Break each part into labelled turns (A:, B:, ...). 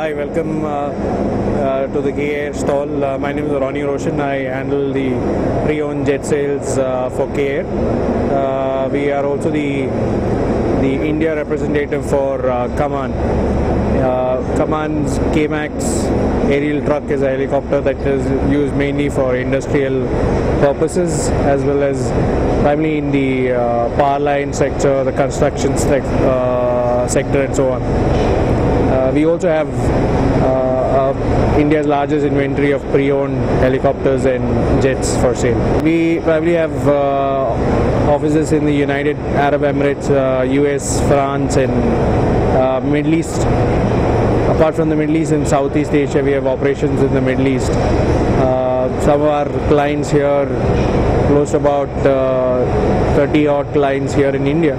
A: Hi, welcome to the KAir stall. My name is Ronnie Roshan. I handle the pre-owned jet sales for KAir. We are also the India representative for Kaman. Kaman's K-Max aerial truck is a helicopter that is used mainly for industrial purposes, as well as primarily in the power line sector, the construction sector and so on. We also have India's largest inventory of pre-owned helicopters and jets for sale. We probably have offices in the United Arab Emirates, US, France and Middle East. Apart from the Middle East and Southeast Asia, we have operations in the Middle East. Some of our clients here, close to about 30 odd clients here in India,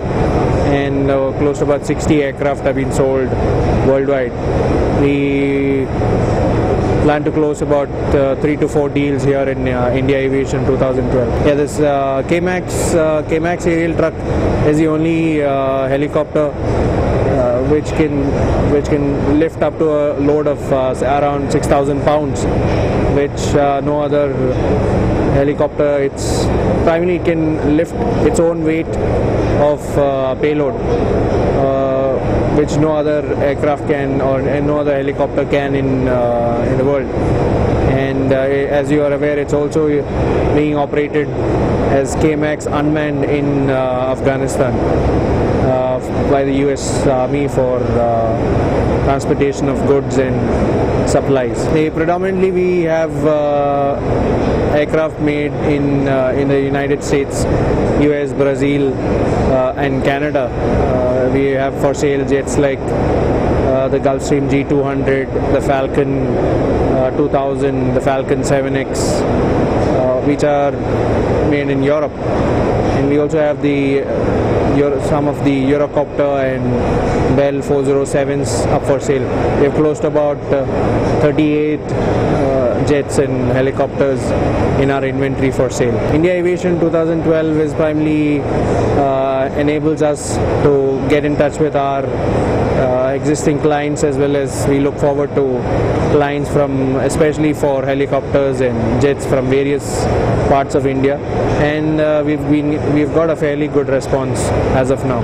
A: and close to about 60 aircraft have been sold worldwide. We plan to close about 3 to 4 deals here in India Aviation 2012. Yeah, this K-Max aerial truck is the only helicopter which can lift up to a load of around 6,000 pounds, which no other helicopter. It's primarily can lift its own weight of payload, which no other aircraft can, or no other helicopter can in the world. And as you are aware, it's also being operated as K-Max unmanned in Afghanistan by the US Army for transportation of goods and supplies. Predominantly we have aircraft made in the United States, US, Brazil and Canada. We have for sale jets like the Gulfstream G200, the Falcon 2000, the Falcon 7X, which are made in Europe. And we also have some of the Eurocopter and Bell 407s up for sale. We have close to about 38 jets and helicopters in our inventory for sale. India Aviation 2012 is primarily enables us to get in touch with our existing clients, as well as we look forward to clients from, especially for helicopters and jets from various parts of India, and we've got a fairly good response as of now.